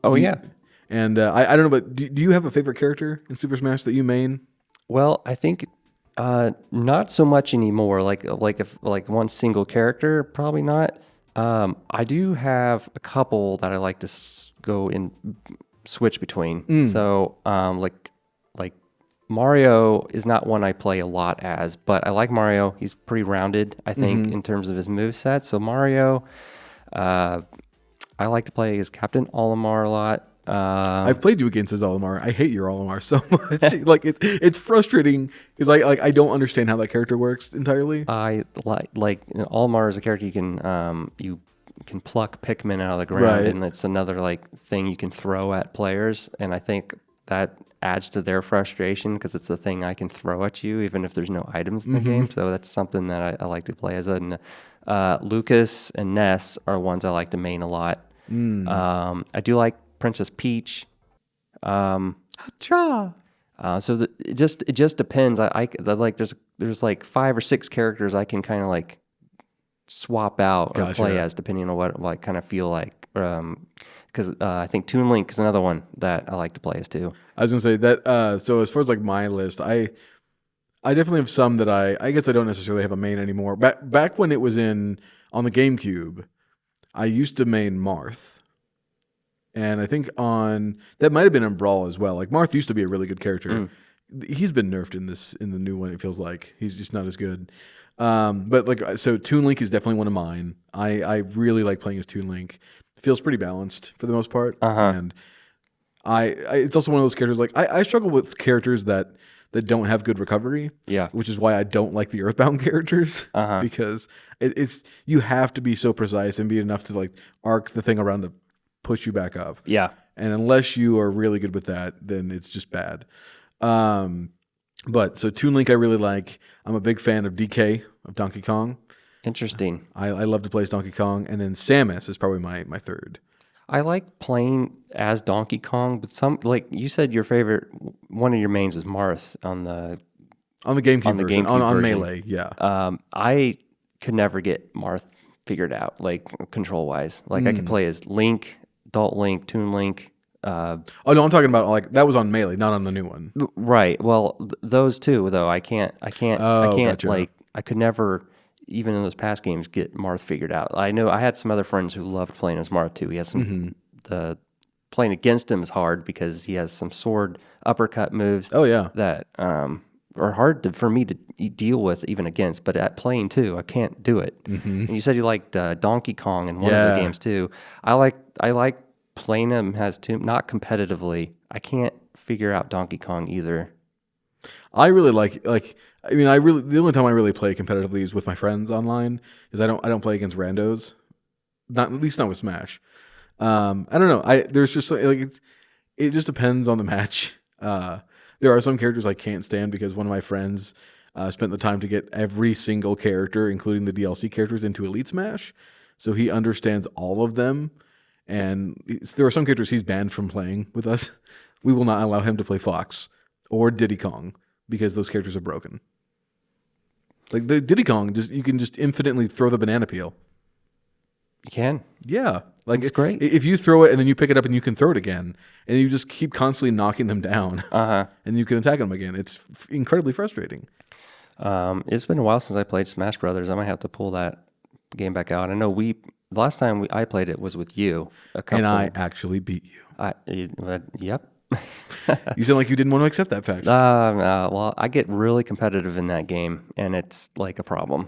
Oh, yeah. And I don't know, but do you have a favorite character in Super Smash that you main? Well, I think not so much anymore. If one single character, probably not. I do have a couple that I like to go and switch between. So like Mario is not one I play a lot as, but I like Mario. He's pretty rounded, I think, in terms of his moveset. So Mario, I like to play as Captain Olimar a lot. I've played you against as Olimar. I hate your Olimar so much. It's frustrating because I don't understand how that character works entirely. I Olimar is a character you can pluck Pikmin out of the ground, Right. and it's another thing you can throw at players, and I think that adds to their frustration because it's the thing I can throw at you even if there's no items in the game. So that's something that I like to play as. Lucas and Ness are ones I like to main a lot. I do like Princess Peach. Cha. It just depends. There's like 5 or 6 characters I can kind of swap out or Gotcha. play as depending on what I kind of feel like. Because I think Toon Link is another one that I like to play as too. I was gonna say that. So as far as my list, I definitely have some that I guess I don't necessarily have a main anymore. Back when it was on the GameCube, I used to main Marth, and I think that might have been in Brawl as well. Like Marth used to be a really good character. He's been nerfed in the new one. It feels like he's just not as good. But so Toon Link is definitely one of mine. I really like playing as Toon Link. It feels pretty balanced for the most part, and it's also one of those characters I struggle with characters that don't have good recovery. Yeah. Which is why I don't like the Earthbound characters because it's you have to be so precise and be enough to arc the thing around to push you back up. Yeah. And unless you are really good with that, then it's just bad. But so Toon Link I really like. I'm a big fan of DK of Donkey Kong. Interesting. I love to play as Donkey Kong, and then Samus is probably my third. I like playing as Donkey Kong, but you said your favorite, one of your mains was Marth on the GameCube version, on version. Melee, yeah. I could never get Marth figured out, control wise. I could play as Link, Adult Link, Toon Link. Oh no, I'm talking about that was on Melee, not on the new one. Right. Well, those two though, I can't. Gotcha. I could never, even in those past games, get Marth figured out. I know I had some other friends who loved playing as Marth too. He has some playing against him is hard because he has some sword uppercut moves. Oh yeah, that are hard for me to deal with even against. But at playing too, I can't do it. And you said you liked Donkey Kong in one of the games too. I like playing him not competitively. I can't figure out Donkey Kong either. I really the only time I really play competitively is with my friends online because I don't play against randos. At least not with Smash. I don't know. There's just it just depends on the match. There are some characters I can't stand because one of my friends spent the time to get every single character, including the DLC characters, into Elite Smash, so he understands all of them. And there are some characters he's banned from playing with us. We will not allow him to play Fox or Diddy Kong because those characters are broken. Like the Diddy Kong, you can just infinitely throw the banana peel. You can. Yeah. It's great. If you throw it and then you pick it up and you can throw it again, and you just keep constantly knocking them down, and you can attack them again. It's incredibly frustrating. It's been a while since I played Smash Brothers. I might have to pull that game back out. I know the last time I played it was with you. And I actually beat you. Yep. You sound like you didn't want to accept that fact. Well, I get really competitive in that game, and it's a problem.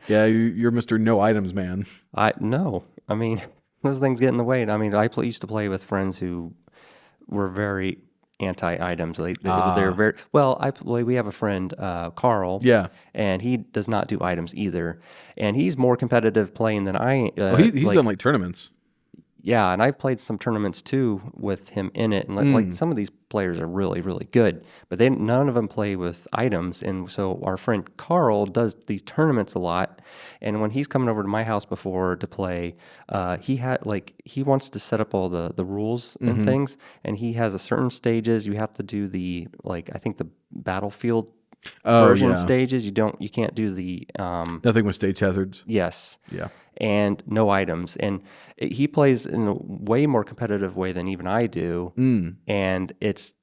Yeah, you're Mr. No Items man. No. I mean, those things get in the way. I mean, used to play with friends who were very anti-items. They're very well. We have a friend, Carl. Yeah, and he does not do items either, and he's more competitive playing than I. He's done tournaments. Yeah, and I've played some tournaments too with him in it, and some of these players are really, really good, but none of them play with items, and so our friend Carl does these tournaments a lot, and when he's coming over to my house before to play, he wants to set up all the rules and things, and he has a certain stages you have to do I think the battlefield Oh version yeah, stages. You can't do the nothing with stage hazards. yes, Yeah. and no items. And he plays in a way more competitive way than even I do. And it's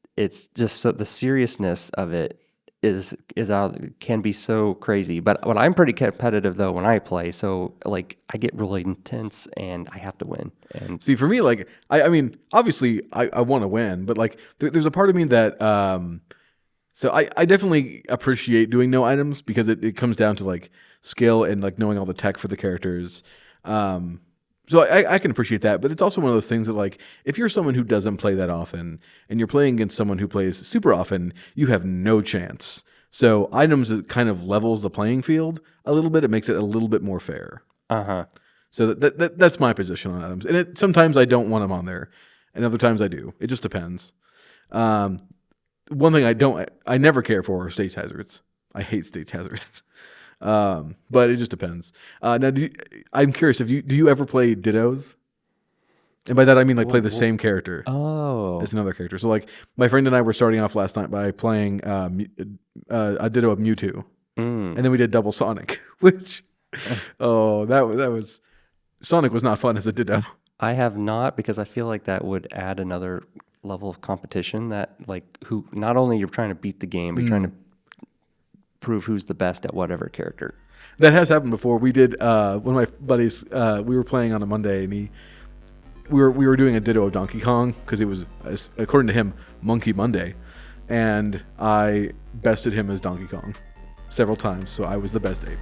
just so the seriousness of it is out can be so crazy. But I'm pretty competitive though when I play. So like I get really intense and I have to win. And See, for me, like, I mean, obviously, I want to win, but like, there's a part of me that, so I definitely appreciate doing no items because it comes down to like skill and like knowing all the tech for the characters. So I can appreciate that, but it's also one of those things that like, if you're someone who doesn't play that often and you're playing against someone who plays super often, you have no chance. So items it kind of levels the playing field a little bit. It makes it a little bit more fair. So that's my position on items. And sometimes I don't want them on there, and other times I do. It just depends. One thing I never care for are stage hazards. I hate stage hazards. But it just depends. Now, I'm curious, do you ever play dittos? And by that I mean like play the same character as another character. So like my friend and I were starting off last night by playing a ditto of Mewtwo, and then we did double Sonic, which that was Sonic was not fun as a ditto. I have not, because I feel like that would add another level of competition that like who not only you're trying to beat the game, but you're trying to prove who's the best at whatever character. That has happened before. We did one of my buddies. We were playing on a Monday, and we were doing a ditto of Donkey Kong because it was, according to him, Monkey Monday, and I bested him as Donkey Kong several times. So I was the best ape.